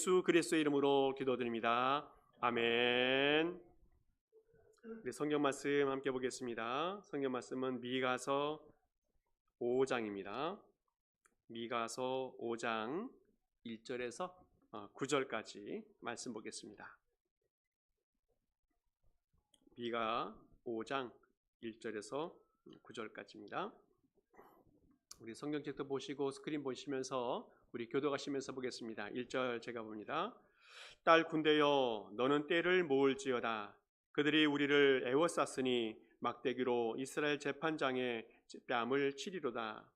예수 그리스도의 이름으로 기도드립니다. 아멘. 우리 성경 말씀 함께 보겠습니다. 성경 말씀은 미가서 5장입니다. 미가서 5장 1절에서 9절까지 말씀 보겠습니다. 미가 5장 1절에서 9절까지입니다. 우리 성경책도 보시고 스크린 보시면서 우리 교도가시면서 보겠습니다. 1절 제가 봅니다. 딸 군대여 너는 때를 모을지어다. 그들이 우리를 애워쌌으니 막대기로 이스라엘 재판장의 뺨을 치리로다.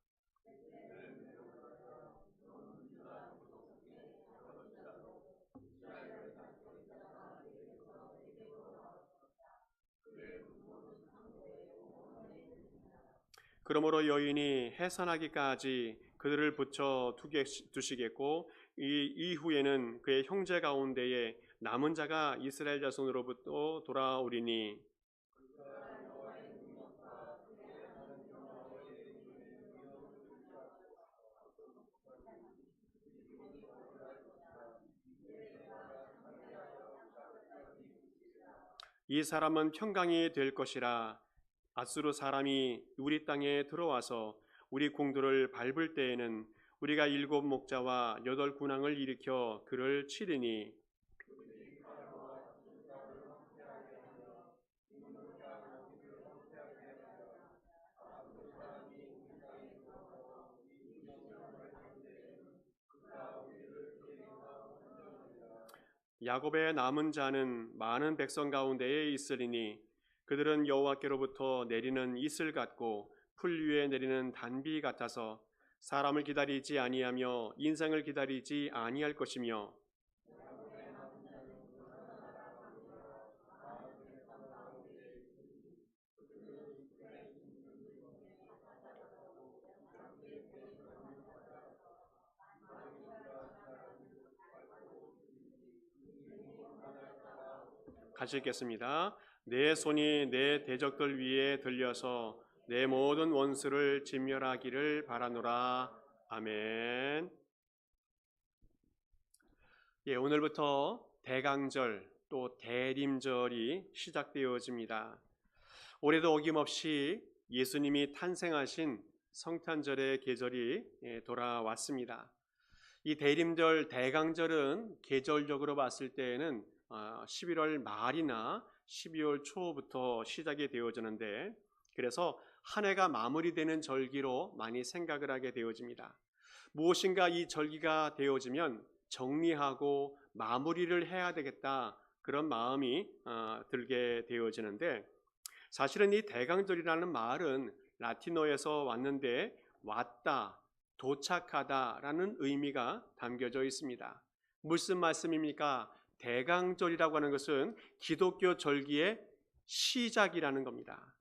그러므로 여인이 해산하기까지 그들을 붙여 두시겠고 이 이후에는 그의 형제 가운데에 남은 자가 이스라엘 자손으로부터 돌아오리니 이 사람은 평강이 될 것이라. 아수르 사람이 우리 땅에 들어와서 우리 궁들을 밟을 때에는 우리가 7 목자와 8 군왕을 일으켜 그를 치리니 야곱의 남은 자는 많은 백성 가운데에 있으리니 그들은 여호와께로부터 내리는 이슬 같고 풀 위에 내리는 단비 같아서 사람을 기다리지 아니하며 인생을 기다리지 아니할 것이며 같이 읽겠습니다. 내 손이 내 대적들 위에 들려서 내 모든 원수를 진멸하기를 바라노라. 아멘. 오늘부터 대강절 또 대림절이 시작되어집니다. 올해도 어김없이 예수님이 탄생하신 성탄절의 계절이 돌아왔습니다. 이 대림절, 대강절은 계절적으로 봤을 때에는 11월 말이나 12월 초부터 시작이 되어지는데 그래서 한 해가 마무리되는 절기로 많이 생각을 하게 되어집니다. 무엇인가 이 절기가 되어지면 정리하고 마무리를 해야 되겠다 그런 마음이 들게 되어지는데 사실은 이 대강절이라는 말은 라틴어에서 왔는데 왔다, 도착하다라는 의미가 담겨져 있습니다. 무슨 말씀입니까? 대강절이라고 하는 것은 기독교 절기의 시작이라는 겁니다.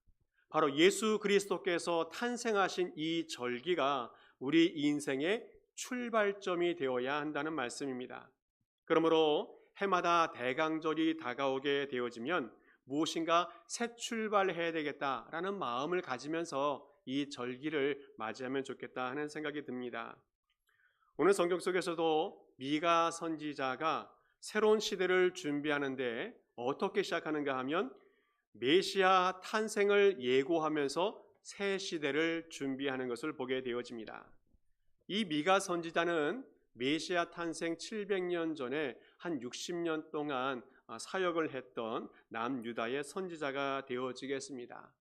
바로 예수 그리스도께서 탄생하신 이 절기가 우리 인생의 출발점이 되어야 한다는 말씀입니다. 그러므로 해마다 대강절이 다가오게 되어지면 무엇인가 새 출발해야 되겠다라는 마음을 가지면서 이 절기를 맞이하면 좋겠다 하는 생각이 듭니다. 오늘 성경 속에서도 미가 선지자가 새로운 시대를 준비하는데 어떻게 시작하는가 하면 메시아 탄생을 예고하면서 새 시대를 준비하는 것을 보게 되어집니다. 이 미가 선지자는 메시아 탄생 700년 전에 한 60년 동안 사역을 했던 남유다의 선지자가 되어지겠습니다.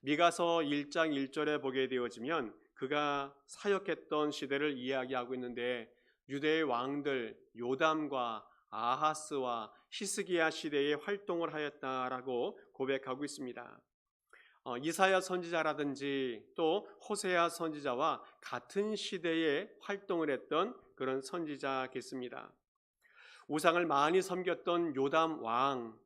미가서 1장 1절에 보게 되어지면 그가 사역했던 시대를 이야기하고 있는데 유대의 왕들 요담과 아하스와 히스기야 시대에 활동을 하였다라고 고백하고 있습니다. 이사야 선지자라든지 또 호세아 선지자와 같은 시대에 활동을 했던 그런 선지자겠습니다. 우상을 많이 섬겼던 요담 왕,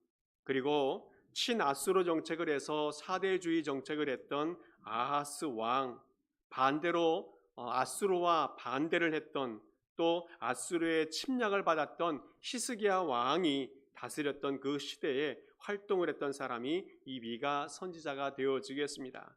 그리고 친아수르 정책을 해서 사대주의 정책을 했던 아하스 왕, 반대로 아수르와 반대를 했던 또 아수르의 침략을 받았던 히스기야 왕이 다스렸던 그 시대에 활동을 했던 사람이 이 미가 선지자가 되어지겠습니다.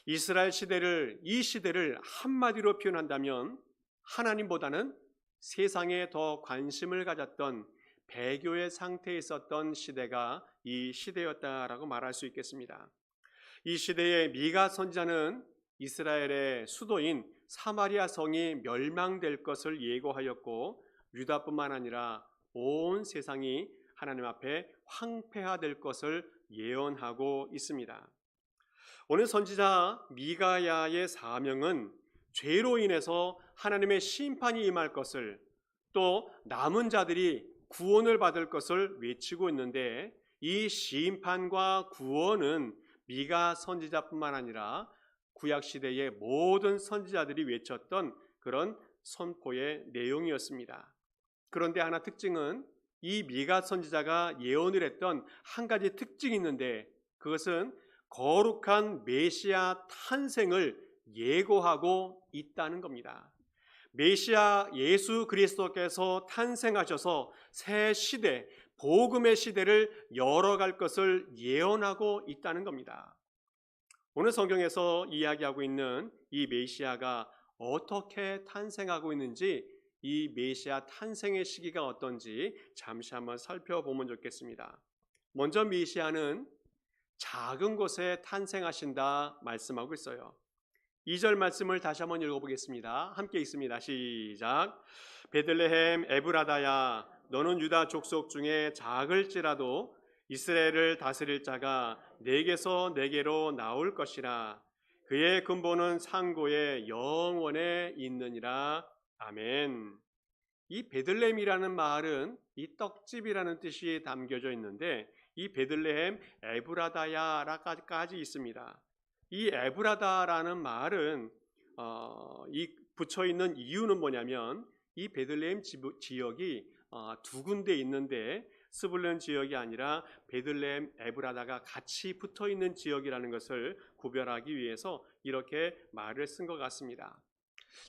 이스라엘 시대를, 이 시대를 한마디로 표현한다면 하나님보다는 세상에 더 관심을 가졌던 배교의 상태에 있었던 시대가 이 시대였다라고 말할 수 있겠습니다. 이 시대의 미가 선지자는 이스라엘의 수도인 사마리아 성이 멸망될 것을 예고하였고, 유다뿐만 아니라 온 세상이 하나님 앞에 황폐화될 것을 예언하고 있습니다. 오늘 선지자 미가야의 사명은 죄로 인해서 하나님의 심판이 임할 것을, 또 남은 자들이 구원을 받을 것을 외치고 있는데, 이 심판과 구원은 미가 선지자뿐만 아니라 구약시대의 모든 선지자들이 외쳤던 그런 선포의 내용이었습니다. 그런데 하나 특징은, 이 미가 선지자가 예언을 했던 한 가지 특징이 있는데, 그것은 거룩한 메시아 탄생을 예고하고 있다는 겁니다. 메시아 예수 그리스도께서 탄생하셔서 새 시대, 복음의 시대를 열어갈 것을 예언하고 있다는 겁니다. 오늘 성경에서 이야기하고 있는 이 메시아가 어떻게 탄생하고 있는지, 이 메시아 탄생의 시기가 어떤지 잠시 한번 살펴보면 좋겠습니다. 먼저 메시아는 작은 곳에 탄생하신다 말씀하고 있어요. 2절 말씀을 다시 한번 읽어보겠습니다. 함께 읽습니다. 시작. 베들레헴 에브라다야, 너는 유다 족속 중에 작을지라도 이스라엘을 다스릴 자가 내게서 내게로 나올 것이라. 그의 근본은 상고의 영원에 있느니라. 아멘. 이 베들레헴이라는 말은 이 떡집이라는 뜻이 담겨져 있는데, 이 베들레헴 에브라다야라까지 있습니다. 이 에브라다라는 말은 이 붙여 있는 이유는 뭐냐면, 이 베들레헴 지역이 두 군데 있는데 스불론 지역이 아니라 베들레헴 에브라다가 같이 붙어 있는 지역이라는 것을 구별하기 위해서 이렇게 말을 쓴 것 같습니다.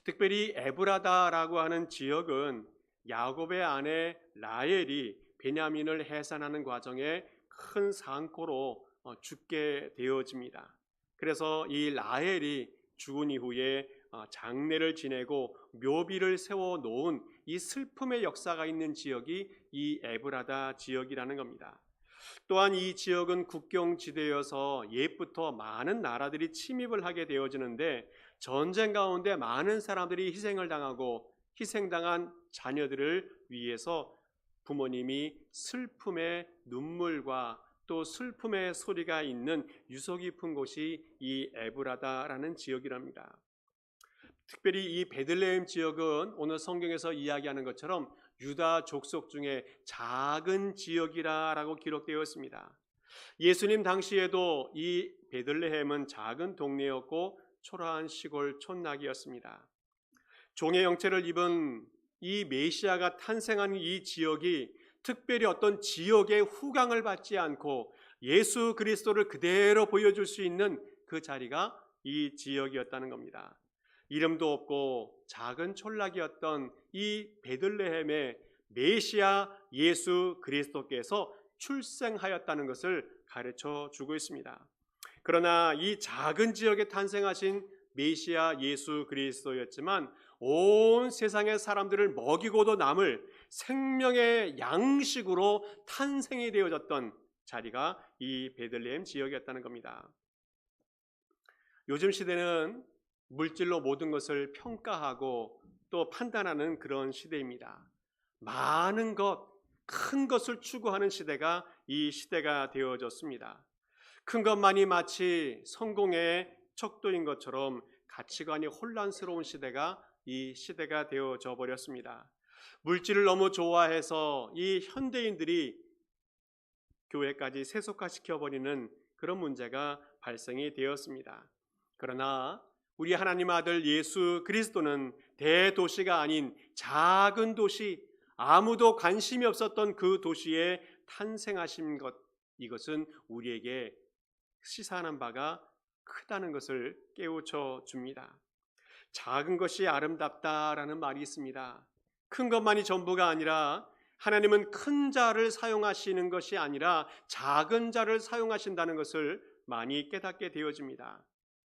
특별히 에브라다라고 하는 지역은 야곱의 아내 라헬이 베냐민을 해산하는 과정에 큰 상고로 죽게 되어집니다. 그래서 이 라헬이 죽은 이후에 장례를 지내고 묘비를 세워 놓은 이 슬픔의 역사가 있는 지역이 이 에브라다 지역이라는 겁니다. 또한 이 지역은 국경지대여서 옛부터 많은 나라들이 침입을 하게 되어지는데, 전쟁 가운데 많은 사람들이 희생을 당하고 희생당한 자녀들을 위해서 부모님이 슬픔의 눈물과 또 슬픔의 소리가 있는 유서 깊은 곳이 이 에브라다라는 지역이랍니다. 특별히 이 베들레헴 지역은 오늘 성경에서 이야기하는 것처럼 유다 족속 중에 작은 지역이라고 기록되어 있습니다. 예수님 당시에도 이 베들레헴은 작은 동네였고 초라한 시골 촌락이었습니다. 종의 형체를 입은 이 메시아가 탄생한 이 지역이 특별히 어떤 지역의 후광을 받지 않고 예수 그리스도를 그대로 보여줄 수 있는 그 자리가 이 지역이었다는 겁니다. 이름도 없고 작은 촌락이었던 이 베들레헴에 메시아 예수 그리스도께서 출생하였다는 것을 가르쳐 주고 있습니다. 그러나 이 작은 지역에 탄생하신 메시아 예수 그리스도였지만, 온 세상의 사람들을 먹이고도 남을 생명의 양식으로 탄생이 되어졌던 자리가 이 베들레헴 지역이었다는 겁니다. 요즘 시대는 물질로 모든 것을 평가하고 또 판단하는 그런 시대입니다. 많은 것, 큰 것을 추구하는 시대가 이 시대가 되어졌습니다. 큰 것만이 마치 성공의 척도인 것처럼 가치관이 혼란스러운 시대가 이 시대가 되어져 버렸습니다. 물질을 너무 좋아해서 이 현대인들이 교회까지 세속화시켜버리는 그런 문제가 발생이 되었습니다. 그러나 우리 하나님 아들 예수 그리스도는 대도시가 아닌 작은 도시, 아무도 관심이 없었던 그 도시에 탄생하신 것, 이것은 우리에게 시사하는 바가 크다는 것을 깨우쳐 줍니다. 작은 것이 아름답다라는 말이 있습니다. 큰 것만이 전부가 아니라 하나님은 큰 자를 사용하시는 것이 아니라 작은 자를 사용하신다는 것을 많이 깨닫게 되어집니다.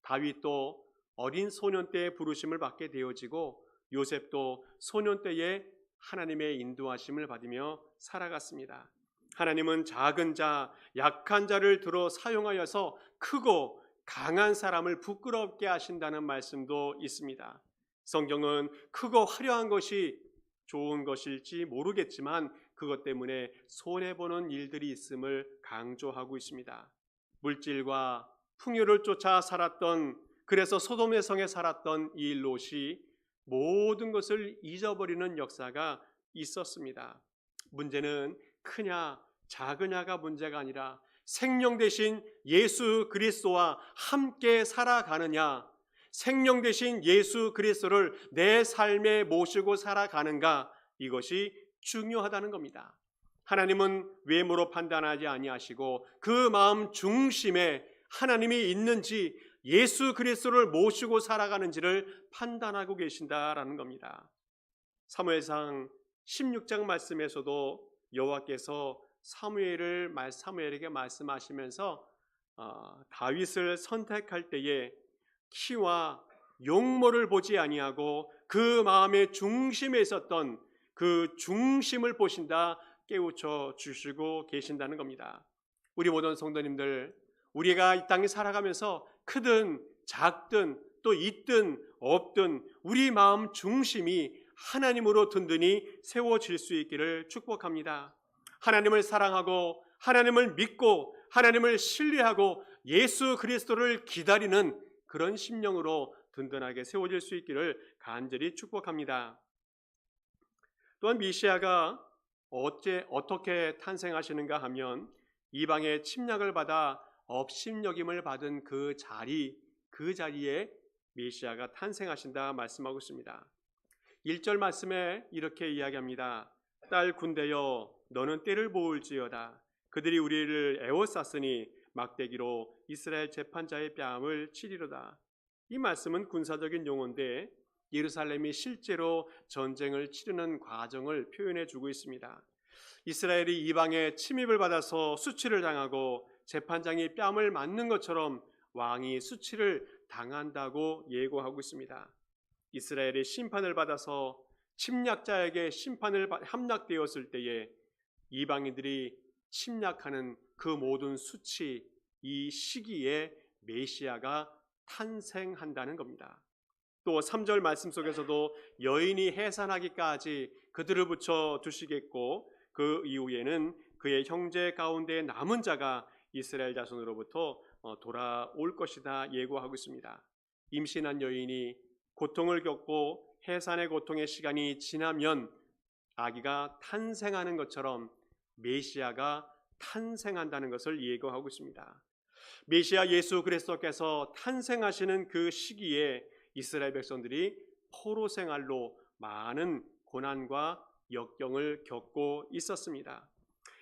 다윗도 어린 소년 때의 부르심을 받게 되어지고, 요셉도 소년 때에 하나님의 인도하심을 받으며 살아갔습니다. 하나님은 작은 자, 약한 자를 들어 사용하여서 크고 강한 사람을 부끄럽게 하신다는 말씀도 있습니다. 성경은 크고 화려한 것이 좋은 것일지 모르겠지만 그것 때문에 손해보는 일들이 있음을 강조하고 있습니다. 물질과 풍요를 쫓아 살았던, 그래서 소돔의 성에 살았던 이 롯이 모든 것을 잊어버리는 역사가 있었습니다. 문제는 크냐 작으냐가 문제가 아니라 생명 대신 예수 그리스도와 함께 살아가느냐, 생명 대신 예수 그리스도를 내 삶에 모시고 살아가는가, 이것이 중요하다는 겁니다. 하나님은 외모로 판단하지 아니하시고 그 마음 중심에 하나님이 있는지 예수 그리스도를 모시고 살아가는지를 판단하고 계신다라는 겁니다. 사무엘상 16장 말씀에서도 여호와께서 사무엘에게 말씀하시면서 다윗을 선택할 때에 키와 용모를 보지 아니하고 그 마음의 중심에 있었던 그 중심을 보신다 깨우쳐 주시고 계신다는 겁니다. 우리 모든 성도님들, 우리가 이 땅에 살아가면서 크든 작든 또 있든 없든 우리 마음 중심이 하나님으로 든든히 세워질 수 있기를 축복합니다. 하나님을 사랑하고 하나님을 믿고 하나님을 신뢰하고 예수 그리스도를 기다리는 그런 심령으로 든든하게 세워질 수 있기를 간절히 축복합니다. 또한 메시아가 어떻게 탄생하시는가 하면 이방의 침략을 받아 업신여김을 받은 그 자리에 메시아가 탄생하신다 말씀하고 있습니다. 1절 말씀에 이렇게 이야기합니다. 딸 군대여 너는 떼를 모을지어다. 그들이 우리를 애워쌌으니 막대기로 이스라엘 재판자의 뺨을 치리로다. 이 말씀은 군사적인 용어인데 예루살렘이 실제로 전쟁을 치르는 과정을 표현해 주고 있습니다. 이스라엘이 이방의 침입을 받아서 수치를 당하고 재판장이 뺨을 맞는 것처럼 왕이 수치를 당한다고 예고하고 있습니다. 이스라엘이 심판을 받아서 침략자에게 함락되었을 때에 이방인들이 침략하는 그 모든 수치, 이 시기에 메시아가 탄생한다는 겁니다. 또 3절 말씀 속에서도 여인이 해산하기까지 그들을 붙여 두시겠고 그 이후에는 그의 형제 가운데 남은 자가 이스라엘 자손으로부터 돌아올 것이다 예고하고 있습니다. 임신한 여인이 고통을 겪고 해산의 고통의 시간이 지나면 아기가 탄생하는 것처럼 메시아가 탄생한다는 것을 예고하고 있습니다. 메시아 예수 그리스도께서 탄생하시는 그 시기에 이스라엘 백성들이 포로 생활로 많은 고난과 역경을 겪고 있었습니다.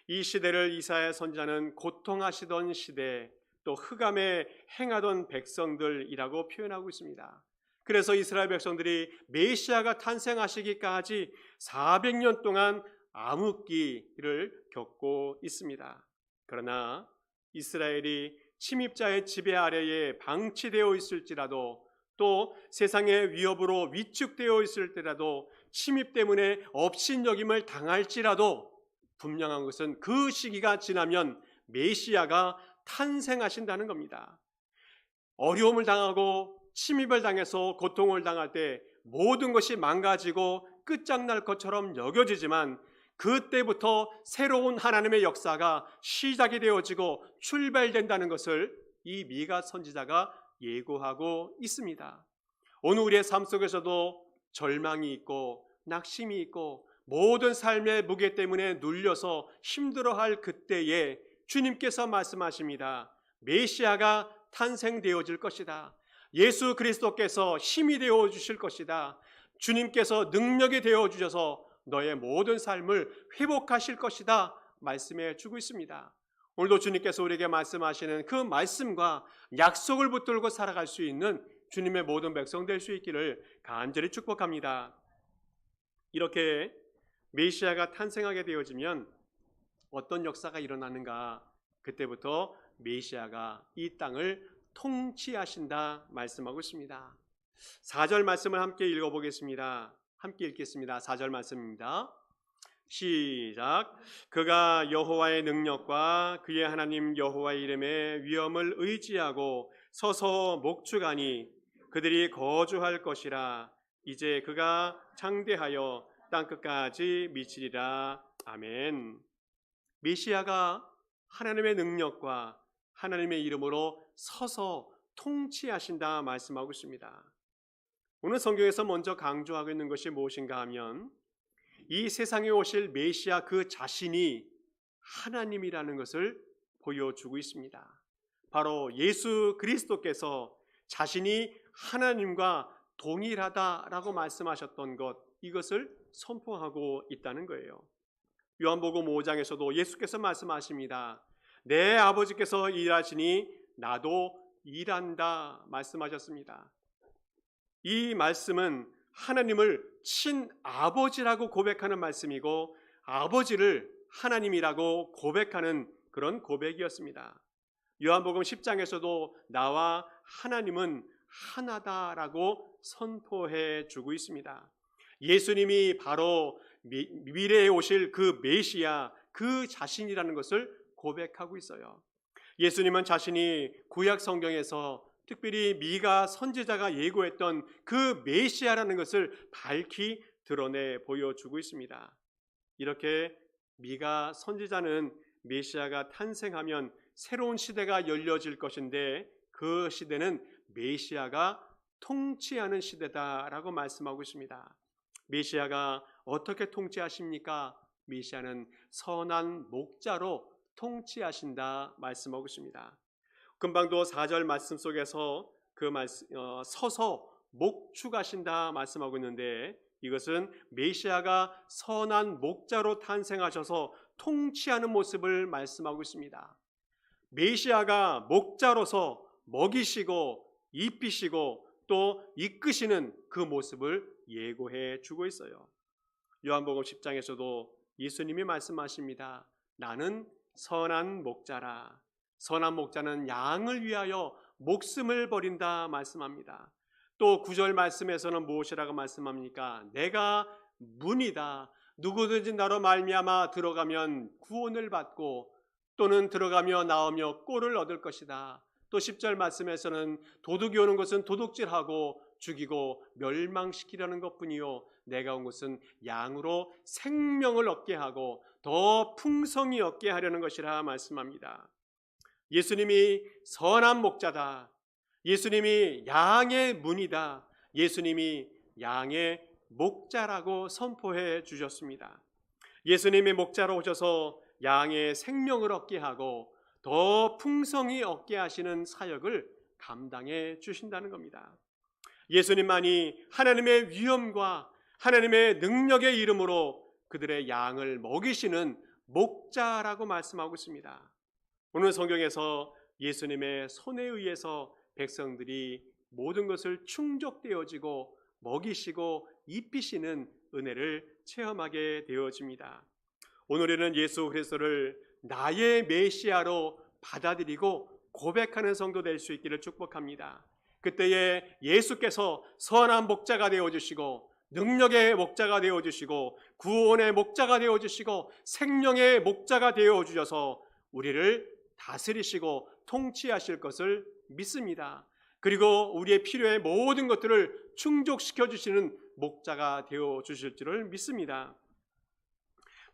이 시대를 이사야 선지자는 고통하시던 시대, 또 흑암에 행하던 백성들이라고 표현하고 있습니다. 그래서 이스라엘 백성들이 메시아가 탄생하시기까지 400년 동안 암흑기를 겪고 있습니다. 그러나 이스라엘이 침입자의 지배 아래에 방치되어 있을지라도 또 세상의 위협으로 위축되어 있을 때라도 침입 때문에 업신여김을 당할지라도 분명한 것은 그 시기가 지나면 메시아가 탄생하신다는 겁니다. 어려움을 당하고 침입을 당해서 고통을 당할 때 모든 것이 망가지고 끝장날 것처럼 여겨지지만 그때부터 새로운 하나님의 역사가 시작이 되어지고 출발된다는 것을 이 미가 선지자가 예고하고 있습니다. 오늘 우리의 삶 속에서도 절망이 있고 낙심이 있고 모든 삶의 무게 때문에 눌려서 힘들어할 그때에 주님께서 말씀하십니다. 메시아가 탄생되어질 것이다. 예수 그리스도께서 힘이 되어 주실 것이다. 주님께서 능력이 되어 주셔서 너의 모든 삶을 회복하실 것이다 말씀해 주고 있습니다. 오늘도 주님께서 우리에게 말씀하시는 그 말씀과 약속을 붙들고 살아갈 수 있는 주님의 모든 백성 될 수 있기를 간절히 축복합니다. 이렇게 메시아가 탄생하게 되어지면 어떤 역사가 일어나는가? 그때부터 메시아가 이 땅을 통치하신다 말씀하고 있습니다. 4절 말씀을 함께 읽어보겠습니다. 함께 읽겠습니다. 4절 말씀입니다. 시작. 그가 여호와의 능력과 그의 하나님 여호와의 이름의 위엄을 의지하고 서서 목축하니 그들이 거주할 것이라. 이제 그가 창대하여 땅끝까지 미치리라. 아멘. 메시아가 하나님의 능력과 하나님의 이름으로 서서 통치하신다 말씀하고 있습니다. 오늘 성경에서 먼저 강조하고 있는 것이 무엇인가 하면 이 세상에 오실 메시아 그 자신이 하나님이라는 것을 보여주고 있습니다. 바로 예수 그리스도께서 자신이 하나님과 동일하다라고 말씀하셨던 것, 이것을 선포하고 있다는 거예요. 요한복음 5장에서도 예수께서 말씀하십니다. 내 아버지께서 일하시니 나도 일한다 말씀하셨습니다. 이 말씀은 하나님을 친아버지라고 고백하는 말씀이고 아버지를 하나님이라고 고백하는 그런 고백이었습니다. 요한복음 10장에서도 나와 하나님은 하나다라고 선포해 주고 있습니다. 예수님이 바로 미래에 오실 그 메시아 그 자신이라는 것을 고백하고 있어요. 예수님은 자신이 구약 성경에서 특별히 미가 선지자가 예고했던 그 메시아라는 것을 밝히 드러내 보여주고 있습니다. 이렇게 미가 선지자는 메시아가 탄생하면 새로운 시대가 열려질 것인데 그 시대는 메시아가 통치하는 시대다라고 말씀하고 있습니다. 메시아가 어떻게 통치하십니까? 메시아는 선한 목자로 통치하신다 말씀하고 있습니다. 금방도 4절 말씀 속에서 그 말씀 서서 목축하신다 말씀하고 있는데 이것은 메시아가 선한 목자로 탄생하셔서 통치하는 모습을 말씀하고 있습니다. 메시아가 목자로서 먹이시고 입히시고 또 이끄시는 그 모습을 예고해 주고 있어요. 요한복음 10장에서도 예수님이 말씀하십니다. 나는 선한 목자라. 선한 목자는 양을 위하여 목숨을 버린다 말씀합니다. 또 9절 말씀에서는 무엇이라고 말씀합니까? 내가 문이다. 누구든지 나로 말미암아 들어가면 구원을 받고 또는 들어가며 나오며 꼴을 얻을 것이다. 또 10절 말씀에서는 도둑이 오는 것은 도둑질하고 죽이고 멸망시키려는 것뿐이요 내가 온 것은 양으로 생명을 얻게 하고 더 풍성히 얻게 하려는 것이라 말씀합니다. 예수님이 선한 목자다. 예수님이 양의 문이다. 예수님이 양의 목자라고 선포해 주셨습니다. 예수님이 목자로 오셔서 양의 생명을 얻게 하고 더 풍성히 얻게 하시는 사역을 감당해 주신다는 겁니다. 예수님만이 하나님의 위엄과 하나님의 능력의 이름으로 그들의 양을 먹이시는 목자라고 말씀하고 있습니다. 오늘 성경에서 예수님의 손에 의해서 백성들이 모든 것을 충족되어지고 먹이시고 입히시는 은혜를 체험하게 되어집니다. 오늘에는 예수 그리스도를 나의 메시아로 받아들이고 고백하는 성도 될 수 있기를 축복합니다. 그때에 예수께서 선한 목자가 되어주시고 능력의 목자가 되어주시고 구원의 목자가 되어주시고 생명의 목자가 되어주셔서 우리를 다스리시고 통치하실 것을 믿습니다. 그리고 우리의 필요의 모든 것들을 충족시켜 주시는 목자가 되어주실 줄을 믿습니다.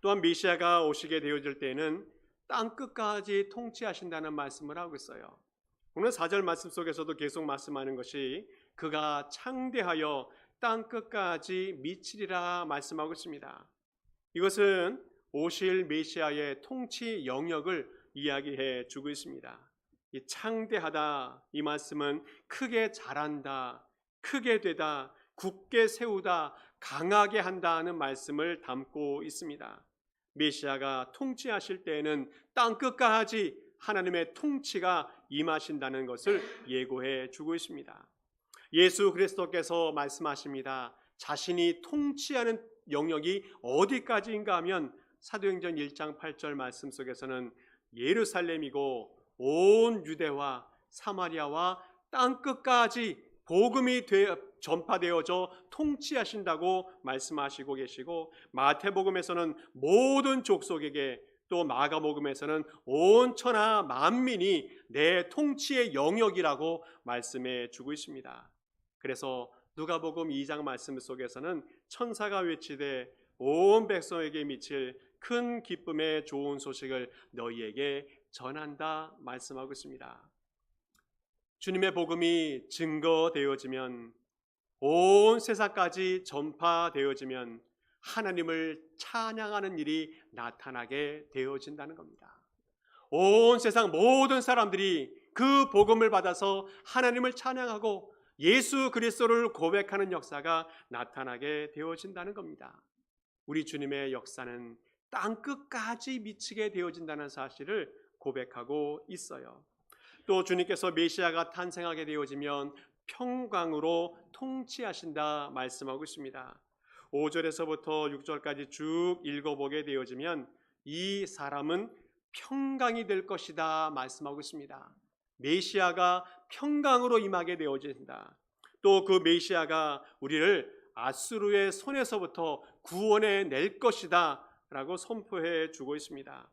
또한 메시아가 오시게 되어질 때에는 땅끝까지 통치하신다는 말씀을 하고 있어요. 오늘 4절 말씀 속에서도 계속 말씀하는 것이 그가 창대하여 땅끝까지 미치리라 말씀하고 있습니다. 이것은 오실 메시아의 통치 영역을 이야기해 주고 있습니다. 이 창대하다 이 말씀은 크게 자란다, 크게 되다, 굳게 세우다, 강하게 한다는 말씀을 담고 있습니다. 메시아가 통치하실 때에는 땅끝까지 하나님의 통치가 임하신다는 것을 예고해 주고 있습니다. 예수 그리스도께서 말씀하십니다. 자신이 통치하는 영역이 어디까지인가 하면 사도행전 1장 8절 말씀 속에서는 예루살렘이고 온 유대와 사마리아와 땅끝까지 복음이 전파되어져 통치하신다고 말씀하시고 계시고, 마태복음에서는 모든 족속에게, 또 마가복음에서는 온 천하 만민이 내 통치의 영역이라고 말씀해 주고 있습니다. 그래서 누가복음 2장 말씀 속에서는 천사가 외치되 온 백성에게 미칠 큰 기쁨의 좋은 소식을 너희에게 전한다 말씀하고 있습니다. 주님의 복음이 증거되어지면, 온 세상까지 전파되어지면 하나님을 찬양하는 일이 나타나게 되어진다는 겁니다. 온 세상 모든 사람들이 그 복음을 받아서 하나님을 찬양하고 예수 그리스도를 고백하는 역사가 나타나게 되어진다는 겁니다. 우리 주님의 역사는 땅 끝까지 미치게 되어진다는 사실을 고백하고 있어요. 또 주님께서 메시아가 탄생하게 되어지면 평강으로 통치하신다 말씀하고 있습니다. 5절에서부터 6절까지 쭉 읽어보게 되어지면 이 사람은 평강이 될 것이다 말씀하고 있습니다. 메시아가 평강으로 임하게 되어진다. 또 그 메시아가 우리를 아수르의 손에서부터 구원해 낼 것이다 라고 선포해 주고 있습니다.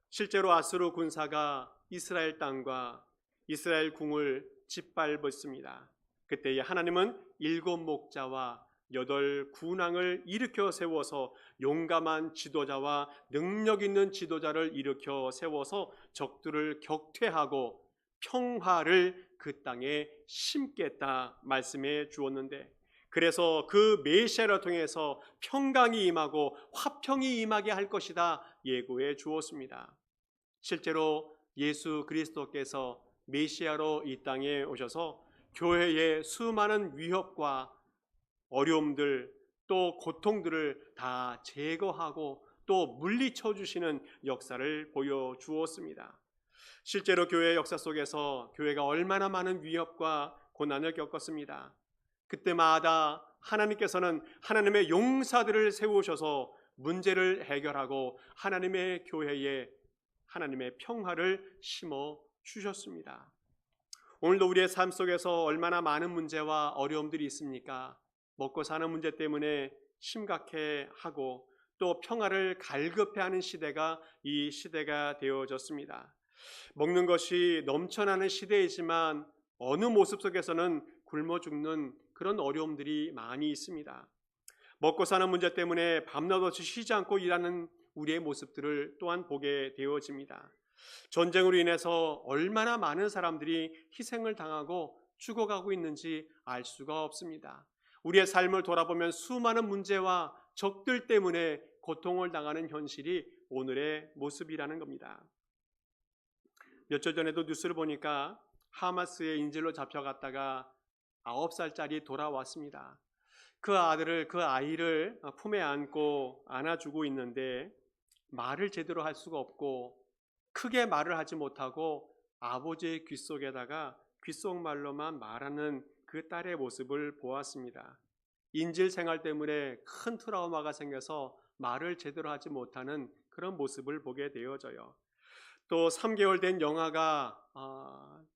실제로 아수르 군사가 이스라엘 땅과 이스라엘 궁을 짓밟았습니다. 그때 하나님은 7 목자와 8 군왕을 일으켜 세워서 용감한 지도자와 능력 있는 지도자를 일으켜 세워서 적들을 격퇴하고 평화를 그 땅에 심겠다 말씀해 주었는데, 그래서 그 메시아를 통해서 평강이 임하고 화평이 임하게 할 것이다 예고해 주었습니다. 실제로 예수 그리스도께서 메시아로 이 땅에 오셔서 교회의 수많은 위협과 어려움들, 또 고통들을 다 제거하고 또 물리쳐 주시는 역사를 보여주었습니다. 실제로 교회의 역사 속에서 교회가 얼마나 많은 위협과 고난을 겪었습니다. 그때마다 하나님께서는 하나님의 용사들을 세우셔서 문제를 해결하고 하나님의 교회에 하나님의 평화를 심어 주셨습니다. 오늘도 우리의 삶 속에서 얼마나 많은 문제와 어려움들이 있습니까? 먹고 사는 문제 때문에 심각해하고 또 평화를 갈급해하는 시대가 이 시대가 되어졌습니다. 먹는 것이 넘쳐나는 시대이지만 어느 모습 속에서는 굶어 죽는 그런 어려움들이 많이 있습니다. 먹고 사는 문제 때문에 밤낮 없이 쉬지 않고 일하는 우리의 모습들을 또한 보게 되어집니다. 전쟁으로 인해서 얼마나 많은 사람들이 희생을 당하고 죽어가고 있는지 알 수가 없습니다. 우리의 삶을 돌아보면 수많은 문제와 적들 때문에 고통을 당하는 현실이 오늘의 모습이라는 겁니다. 며칠 전에도 뉴스를 보니까 하마스의 인질로 잡혀갔다가 9살짜리 돌아왔습니다. 그 아이를 품에 안고 안아주고 있는데 말을 제대로 할 수가 없고 크게 말을 하지 못하고 아버지의 귓속에다가 귓속말로만 말하는 그 딸의 모습을 보았습니다. 인질 생활 때문에 큰 트라우마가 생겨서 말을 제대로 하지 못하는 그런 모습을 보게 되어져요. 또 3개월 된 영아가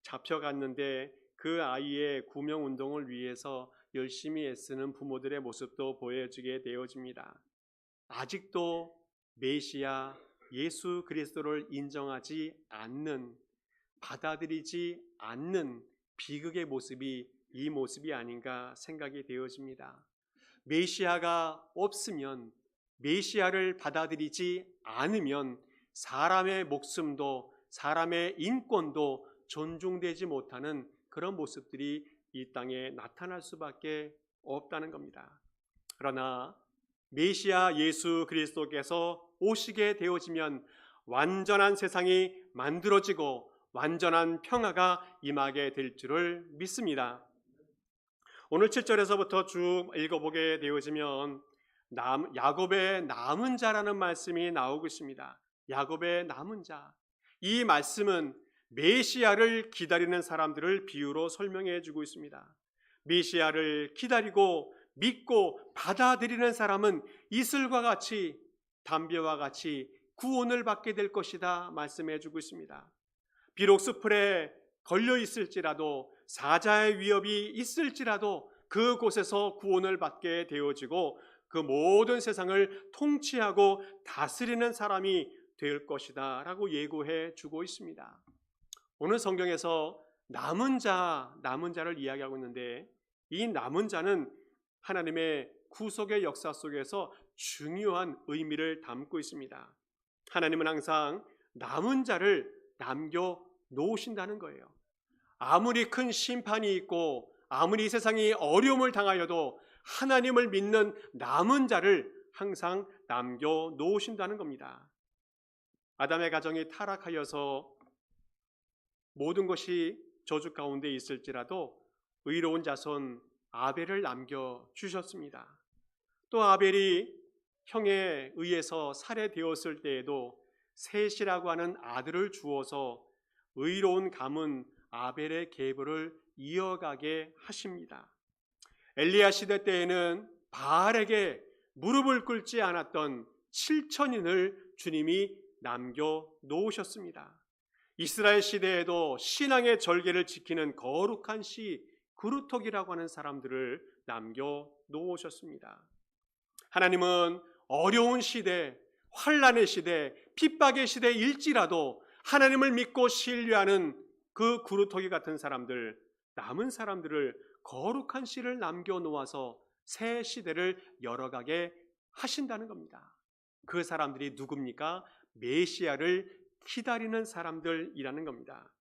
잡혀갔는데 그 아이의 구명운동을 위해서 열심히 애쓰는 부모들의 모습도 보여지게 되어집니다. 아직도 메시아 예수 그리스도를 인정하지 않는, 받아들이지 않는 비극의 모습이 이 모습이 아닌가 생각이 되어집니다. 메시아가 없으면, 메시아를 받아들이지 않으면 사람의 목숨도 사람의 인권도 존중되지 못하는 그런 모습들이 이 땅에 나타날 수밖에 없다는 겁니다. 그러나 메시아 예수 그리스도께서 오시게 되어지면 완전한 세상이 만들어지고 완전한 평화가 임하게 될 줄을 믿습니다. 오늘 7절에서부터 쭉 읽어보게 되어지면 야곱의 남은 자라는 말씀이 나오고 있습니다. 야곱의 남은 자. 이 말씀은 메시아를 기다리는 사람들을 비유로 설명해 주고 있습니다. 메시아를 기다리고 믿고 받아들이는 사람은 이슬과 같이, 담배와 같이 구원을 받게 될 것이다 말씀해 주고 있습니다. 비록 숲에 걸려 있을지라도 사자의 위협이 있을지라도 그곳에서 구원을 받게 되어지고 그 모든 세상을 통치하고 다스리는 사람이 될 것이다 라고 예고해 주고 있습니다. 오늘 성경에서 남은 자를 이야기하고 있는데, 이 남은 자는 하나님의 구속의 역사 속에서 중요한 의미를 담고 있습니다. 하나님은 항상 남은 자를 남겨 놓으신다는 거예요. 아무리 큰 심판이 있고 아무리 이 세상이 어려움을 당하여도 하나님을 믿는 남은 자를 항상 남겨 놓으신다는 겁니다. 아담의 가정이 타락하여서 모든 것이 저주 가운데 있을지라도 의로운 자손 아벨을 남겨주셨습니다. 또 아벨이 형에 의해서 살해되었을 때에도 셋이라고 하는 아들을 주어서 의로운 가문 아벨의 계보를 이어가게 하십니다. 엘리야 시대 때에는 바알에게 무릎을 꿇지 않았던 7천인을 주님이 남겨놓으셨습니다. 이스라엘 시대에도 신앙의 절개를 지키는 거룩한 시 그루터기라고 하는 사람들을 남겨놓으셨습니다. 하나님은 어려운 시대, 환난의 시대, 핍박의 시대일지라도 하나님을 믿고 신뢰하는 그 그루터기 같은 사람들, 남은 사람들을 거룩한 씨를 남겨놓아서 새 시대를 열어가게 하신다는 겁니다. 그 사람들이 누굽니까? 메시아를 기다리는 사람들이라는 겁니다.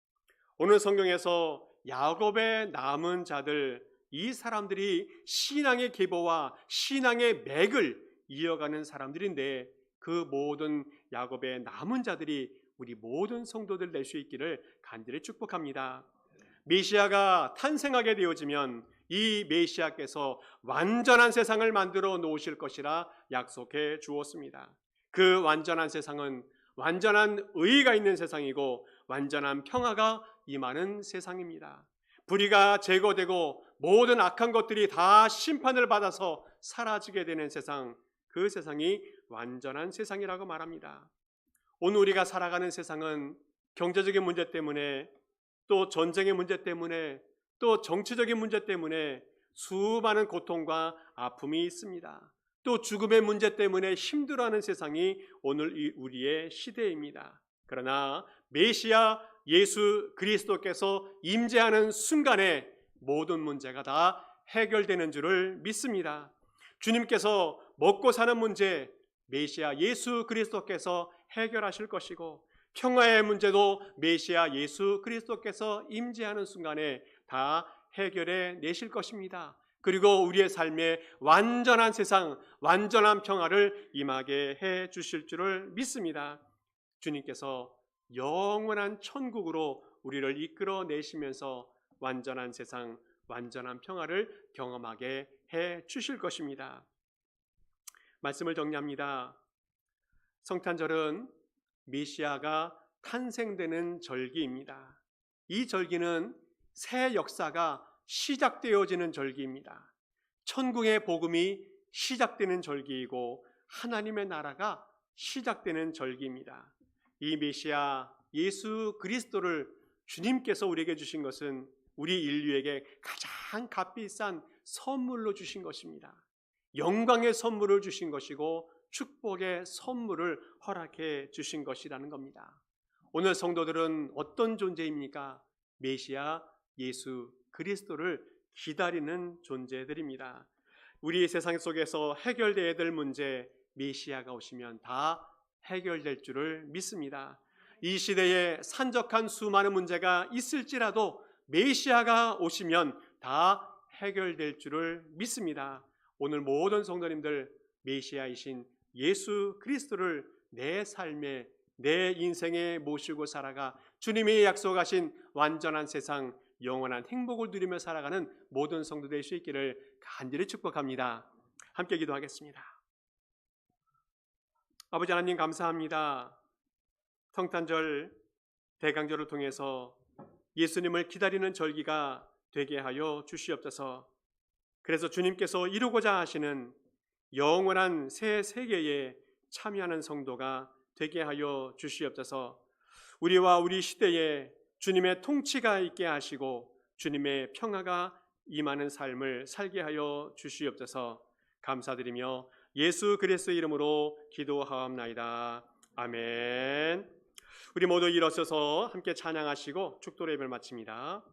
오늘 성경에서 야곱의 남은 자들, 이 사람들이 신앙의 계보와 신앙의 맥을 이어가는 사람들인데, 그 모든 야곱의 남은 자들이 우리 모든 성도들 될 수 있기를 간절히 축복합니다. 메시아가 탄생하게 되어지면 이 메시아께서 완전한 세상을 만들어 놓으실 것이라 약속해 주었습니다. 그 완전한 세상은 완전한 의가 있는 세상이고 완전한 평화가 임하는 세상입니다. 불의가 제거되고 모든 악한 것들이 다 심판을 받아서 사라지게 되는 세상, 그 세상이 완전한 세상이라고 말합니다. 오늘 우리가 살아가는 세상은 경제적인 문제 때문에, 또 전쟁의 문제 때문에, 또 정치적인 문제 때문에 수많은 고통과 아픔이 있습니다. 또 죽음의 문제 때문에 힘들어하는 세상이 오늘 우리의 시대입니다. 그러나 메시아 예수 그리스도께서 임재하는 순간에 모든 문제가 다 해결되는 줄을 믿습니다. 주님께서 먹고 사는 문제 메시아 예수 그리스도께서 해결하실 것이고, 평화의 문제도 메시아 예수 그리스도께서 임재하는 순간에 다 해결해 내실 것입니다. 그리고 우리의 삶에 완전한 세상, 완전한 평화를 임하게 해 주실 줄을 믿습니다. 주님께서 영원한 천국으로 우리를 이끌어 내시면서 완전한 세상, 완전한 평화를 경험하게 해 주실 것입니다. 말씀을 정리합니다. 성탄절은 메시아가 탄생되는 절기입니다. 이 절기는 새 역사가 시작되어지는 절기입니다. 천국의 복음이 시작되는 절기이고 하나님의 나라가 시작되는 절기입니다. 이 메시아 예수 그리스도를 주님께서 우리에게 주신 것은 우리 인류에게 가장 값비싼 선물로 주신 것입니다. 영광의 선물을 주신 것이고 축복의 선물을 허락해 주신 것이라는 겁니다. 오늘 성도들은 어떤 존재입니까? 메시아 예수 그리스도를 기다리는 존재들입니다. 우리 세상 속에서 해결되어야 될 문제, 메시아가 오시면 다 해결될 줄을 믿습니다. 이 시대에 산적한 수많은 문제가 있을지라도 메시아가 오시면 다 해결될 줄을 믿습니다. 오늘 모든 성도님들 메시아이신 예수 그리스도를 내 삶에, 내 인생에 모시고 살아가 주님이 약속하신 완전한 세상, 영원한 행복을 누리며 살아가는 모든 성도 될 수 있기를 간절히 축복합니다. 함께 기도하겠습니다. 아버지 하나님 감사합니다. 성탄절 대강절을 통해서 예수님을 기다리는 절기가 되게 하여 주시옵소서. 그래서 주님께서 이루고자 하시는 영원한 새 세계에 참여하는 성도가 되게 하여 주시옵소서. 우리와 우리 시대에 주님의 통치가 있게 하시고 주님의 평화가 임하는 삶을 살게 하여 주시옵소서. 감사드리며 예수 그리스도의 이름으로 기도하옵나이다. 아멘. 우리 모두 일어서서 함께 찬양하시고 축도 예배를 마칩니다.